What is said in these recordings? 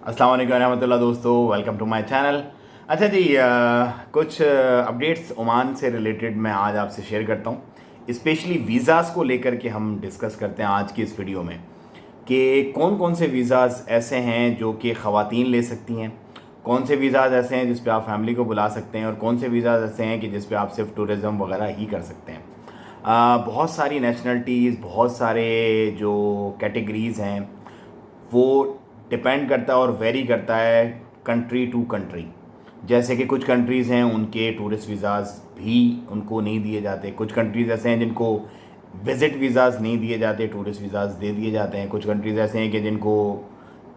अस्सलाम वालेकुम रहमतुल्लाह दोस्तों, वेलकम टू माय चैनल। अच्छा जी, कुछ अपडेट्स ओमान से रिलेटेड मैं आज आपसे शेयर करता हूँ। स्पेशली वीज़ाज़ को लेकर के हम डिस्कस करते हैं आज की इस वीडियो में कि कौन कौन से वीज़ाज़ ऐसे हैं जो कि ख़वातीन ले सकती हैं, कौन से वीज़ाज़ ऐसे हैं जिस पे आप फैमिली को बुला सकते हैं और कौन से वीज़ाज़ ऐसे हैं कि जिस पे आप सिर्फ टूरिज़म वगैरह ही कर सकते हैं। बहुत सारी नेशनलिटीज़, बहुत सारे जो कैटेगरीज़ हैं वो डिपेंड करता है और वेरी करता है कंट्री टू कंट्री। जैसे कि कुछ कंट्रीज़ हैं उनके टूरिस्ट वीज़ाज़ भी उनको नहीं दिए जाते, कुछ कंट्रीज़ ऐसे हैं जिनको विज़िट वीज़ाज़ नहीं दिए जाते, टूरिस्ट वीज़ाज़ दे दिए जाते हैं। कुछ कंट्रीज़ ऐसे हैं कि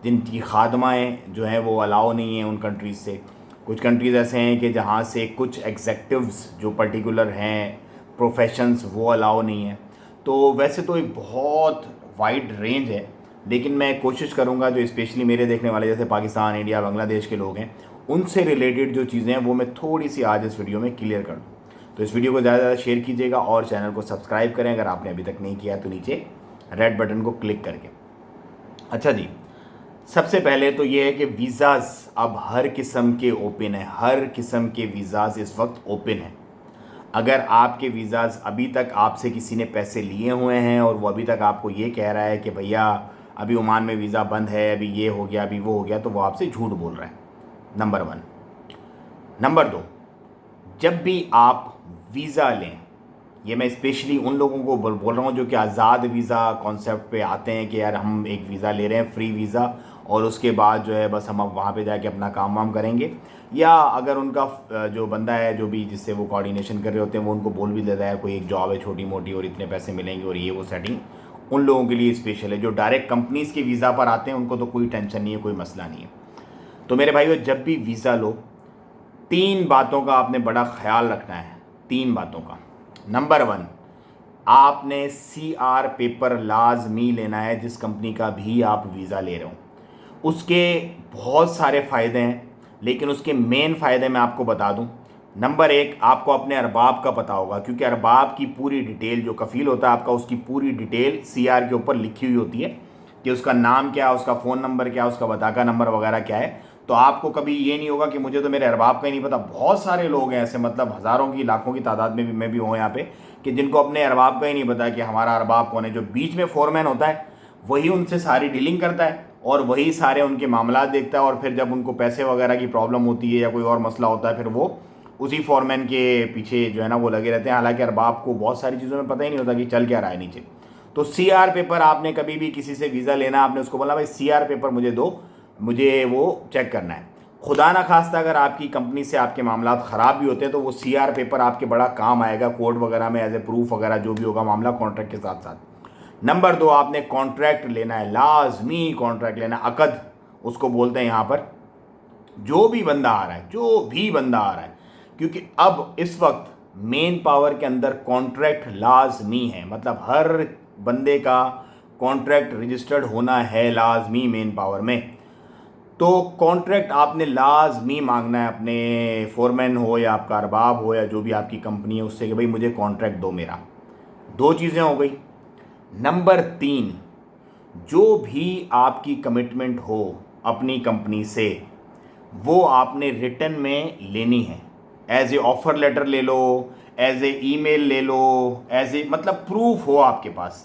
जिनकी खादमाएँ जो हैं वो अलाउ नहीं हैं उन कंट्रीज़ से। कुछ कंट्रीज़ ऐसे हैं कि जहाँ से कुछ एग्जेक्टिव्स जो पर्टिकुलर हैं प्रोफेशंस वो अलाउ नहीं हैं। तो वैसे तो एक बहुत वाइड रेंज है, लेकिन मैं कोशिश करूंगा जो स्पेशली मेरे देखने वाले जैसे पाकिस्तान, इंडिया, बांग्लादेश के लोग हैं उनसे रिलेटेड जो चीज़ें हैं वो मैं थोड़ी सी आज इस वीडियो में क्लियर कर दूँ। तो इस वीडियो को ज़्यादा से ज़्यादा शेयर कीजिएगा और चैनल को सब्सक्राइब करें अगर आपने अभी तक नहीं किया तो नीचे रेड बटन को क्लिक करके। अच्छा जी, सबसे पहले तो ये है कि वीज़ाज़ अब हर किस्म के ओपन है, हर किस्म के वीज़ाज़ इस वक्त ओपन हैं। अगर आपके वीज़ाज़ अभी तक आपसे किसी ने पैसे लिए हुए हैं और वो अभी तक आपको ये कह रहा है कि भैया अभी ओमान में वीज़ा बंद है, अभी ये हो गया, अभी वो हो गया, तो वो आपसे झूठ बोल रहा है, नंबर 1। नंबर 2, जब भी आप वीज़ा लें, ये मैं स्पेशली उन लोगों को बोल रहा हूँ जो कि आज़ाद वीज़ा कॉन्सेप्ट पे आते हैं कि यार हम एक वीज़ा ले रहे हैं, फ्री वीज़ा, और उसके बाद जो है बस हम अब वहाँ पे जाके अपना काम वाम करेंगे। या अगर उनका जो बंदा है जो भी जिससे वो कोऑर्डिनेशन कर रहे होते हैं वो उनको बोल भी देता है कोई एक जॉब है छोटी मोटी और इतने पैसे मिलेंगे और ये वो सेटिंग उन लोगों के लिए स्पेशल है। जो डायरेक्ट कंपनीज़ के वीज़ा पर आते हैं उनको तो कोई टेंशन नहीं है, कोई मसला नहीं है। तो मेरे भाइयों, जब भी वीज़ा लो 3 बातों का आपने बड़ा ख्याल रखना है, 3 बातों का। नंबर 1, आपने CR पेपर लाजमी लेना है जिस कंपनी का भी आप वीज़ा ले रहे हो। उसके बहुत सारे फ़ायदे हैं, लेकिन उसके मेन फ़ायदे मैं आपको बता दूं। नंबर 1, आपको अपने अरबाब का पता होगा, क्योंकि अरबाब की पूरी डिटेल, जो कफ़ील होता है आपका, उसकी पूरी डिटेल CR के ऊपर लिखी हुई होती है कि उसका नाम क्या, उसका फ़ोन नंबर क्या, उसका बताका नंबर वगैरह क्या है। तो आपको कभी ये नहीं होगा कि मुझे तो मेरे अरबाब का ही नहीं पता। बहुत सारे लोग हैं ऐसे, मतलब हज़ारों की, लाखों की तादाद में भी मैं भी हूँ यहाँ पे, कि जिनको अपने अरबाब का ही नहीं पता कि हमारा अरबाब कौन है। जो बीच में फोरमैन होता है वही उनसे सारी डीलिंग करता है और वही सारे उनके मामला देखता है, और फिर जब उनको पैसे वगैरह की प्रॉब्लम होती है या कोई और मसला होता है फिर वो उसी फॉरमैन के पीछे जो है ना वो लगे रहते हैं। हालांकि अरबाब को बहुत सारी चीज़ों में पता ही नहीं होता कि चल क्या रहा है नीचे। तो CR पेपर, आपने कभी भी किसी से वीज़ा लेना, आपने उसको बोला भाई CR पेपर मुझे दो, मुझे वो चेक करना है। खुदा ना खास्ता अगर आपकी कंपनी से आपके मामला ख़राब भी होते हैं तो वो CR पेपर आपके बड़ा काम आएगा कोर्ट वगैरह में एज ए प्रूफ वगैरह, जो भी होगा मामला कॉन्ट्रैक्ट के साथ साथ। नंबर 2, आपने कॉन्ट्रैक्ट लेना है, लाजमी कॉन्ट्रैक्ट लेना है। अकद उसको बोलते हैं यहाँ पर। जो भी बंदा आ रहा है, जो भी बंदा आ रहा है, क्योंकि अब इस वक्त मेन पावर के अंदर कॉन्ट्रैक्ट लाजमी है, मतलब हर बंदे का कॉन्ट्रैक्ट रजिस्टर्ड होना है लाजमी मेन पावर में। तो कॉन्ट्रैक्ट आपने लाजमी मांगना है अपने फोरमैन हो या आपका अरबाब हो या जो भी आपकी कंपनी है उससे कि भाई मुझे कॉन्ट्रैक्ट दो मेरा। 2 चीज़ें हो गई। नंबर 3, जो भी आपकी कमिटमेंट हो अपनी कंपनी से वो आपने रिटर्न में लेनी है। एज ए ऑफर लेटर ले लो, एज ए ईमेल ले लो, एज ए मतलब प्रूफ हो आपके पास।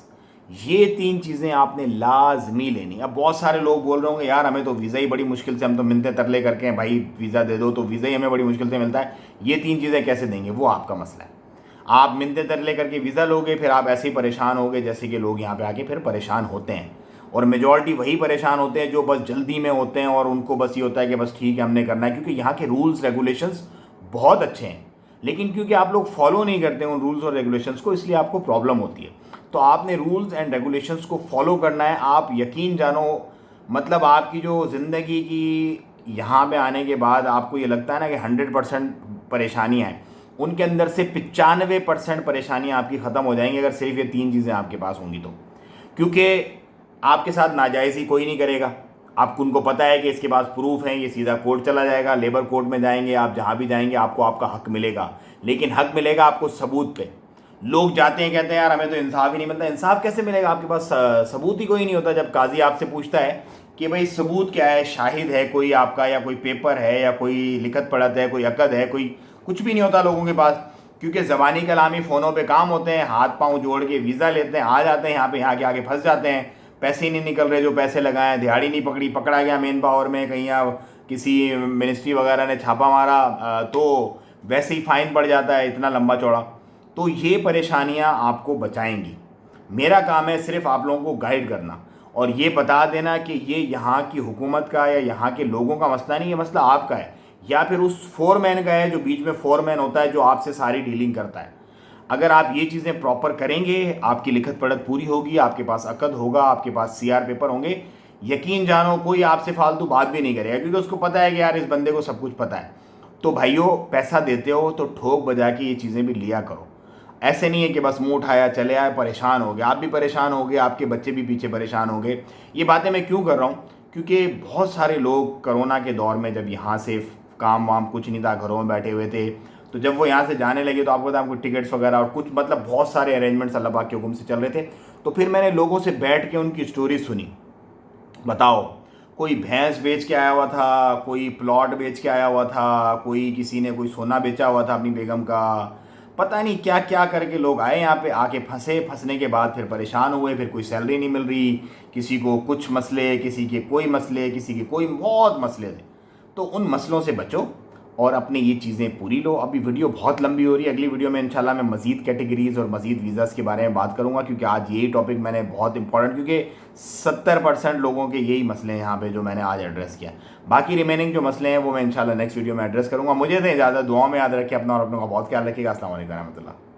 ये 3 चीज़ें आपने लाजमी लेनी। अब बहुत सारे लोग बोल रहे होंगे यार हमें तो वीज़ा ही बड़ी मुश्किल से, हम तो मिलते तरले करके हैं भाई वीज़ा दे दो, तो वीज़ा ही हमें बड़ी मुश्किल से मिलता है, ये 3 चीज़ें कैसे देंगे, वो आपका मसला है। आप मिलते तरले करके वीज़ा लोगे, फिर आप ऐसे ही परेशान होगे जैसे कि लोग यहाँ पे आके फिर परेशान होते हैं। और मेजॉरिटी वही परेशान होते हैं जो बस जल्दी में होते हैं और उनको बस ये होता है कि बस ठीक है हमने करना है, क्योंकि यहाँ के रूल्स रेगुलेशंस बहुत अच्छे हैं, लेकिन क्योंकि आप लोग फॉलो नहीं करते उन रूल्स और रेगुलेशंस को, इसलिए आपको प्रॉब्लम होती है। तो आपने रूल्स एंड रेगुलेशंस को फॉलो करना है। आप यकीन जानो, मतलब आपकी जो ज़िंदगी की यहाँ पे आने के बाद आपको ये लगता है ना कि 100% परेशानियाँ हैं, उनके अंदर से 95% परेशानियाँ आपकी ख़त्म हो जाएंगी अगर सिर्फ ये 3 चीज़ें आपके पास होंगी तो। क्योंकि आपके साथ नाजायज़ी कोई नहीं करेगा, आपको उनको पता है कि इसके पास प्रूफ है, ये सीधा कोर्ट चला जाएगा, लेबर कोर्ट में जाएंगे, आप जहाँ भी जाएंगे आपको आपका हक मिलेगा, लेकिन हक मिलेगा आपको सबूत पे। लोग जाते हैं कहते हैं यार हमें तो इंसाफ ही नहीं मिलता। इंसाफ कैसे मिलेगा, आपके पास सबूत ही कोई नहीं होता। जब काजी आपसे पूछता है कि भाई सबूत क्या है, शाहिद है कोई आपका, या कोई पेपर है, या कोई लिखत पढ़त है, कोई अकद है, कोई कुछ भी नहीं होता लोगों के पास। क्योंकि ज़बानी कलामी फ़ोनों पे काम होते हैं, हाथ पांव जोड़ के वीज़ा लेते हैं, आ जाते हैं यहाँ पे, यहाँ के आगे फंस जाते हैं, पैसे ही नहीं निकल रहे जो पैसे लगाए, दिहाड़ी नहीं पकड़ी, पकड़ा गया मेन पावर में कहीं, या किसी मिनिस्ट्री वगैरह ने छापा मारा तो वैसे ही फ़ाइन पड़ जाता है इतना लंबा चौड़ा। तो ये परेशानियाँ आपको बचाएंगी। मेरा काम है सिर्फ आप लोगों को गाइड करना और ये बता देना कि ये यहाँ की हुकूमत का या यहाँ के लोगों का मसला नहीं, ये मसला आपका है, या फिर उस फोरमैन का है जो बीच में फोरमैन होता है, जो आपसे सारी डीलिंग करता है। अगर आप ये चीज़ें प्रॉपर करेंगे, आपकी लिखत पढ़त पूरी होगी, आपके पास अकद होगा, आपके पास सीआर पेपर होंगे, यकीन जानो कोई आपसे फालतू बात भी नहीं करेगा, क्योंकि उसको पता है कि यार इस बंदे को सब कुछ पता है। तो भाइयों, पैसा देते हो तो ठोक बजा के ये चीज़ें भी लिया करो। ऐसे नहीं है कि बस मुंह उठाया चले आए, परेशान हो गए, आप भी परेशान हो गए, आपके बच्चे भी पीछे परेशान हो गए। ये बातें मैं क्यों कर रहा हूँ? क्योंकि बहुत सारे लोग कोरोना के दौर में जब यहाँ से काम वाम कुछ नहीं था, घरों में बैठे हुए थे, तो जब वो यहाँ से जाने लगे तो आपको पता है हमको टिकट्स वगैरह और कुछ मतलब बहुत सारे अरेंजमेंट्स अल्लाह पाक के हुक्म से चल रहे थे। तो फिर मैंने लोगों से बैठ के उनकी स्टोरी सुनी। बताओ, कोई भैंस बेच के आया हुआ था, कोई प्लॉट बेच के आया हुआ था, कोई किसी ने कोई सोना बेचा हुआ था अपनी बेगम का, पता नहीं क्या क्या करके लोग आए यहाँ पे, आके फंसे, फंसने के बाद फिर परेशान हुए, फिर कोई सैलरी नहीं मिल रही, किसी को कुछ मसले, किसी के कोई मसले, किसी के कोई बहुत मसले थे। तो उन मसलों से बचो और अपने ये चीज़ें पूरी लो। अभी वीडियो बहुत लंबी हो रही है, अगली वीडियो में इंशाल्लाह मैं मज़ीद कैटेगरीज़ और मज़ीद वीज़ाज़ के बारे में बात करूँगा, क्योंकि आज यही टॉपिक मैंने बहुत इंपॉर्टेंट, क्योंकि 70% लोगों के यही मसले हैं यहाँ पे जो मैंने आज एड्रेस किया। बाकी रिमेनिंग जो मसले हैं वो मैं इंशाल्लाह नेक्स्ट वीडियो में एड्रेस करूँगा। मुझे दें इजाज़त, दुआओं में याद रखिए अपना और अपनों का बहुत ख्याल रखिएगा। अस्सलाम वालेकुम रहमतुल्लाह।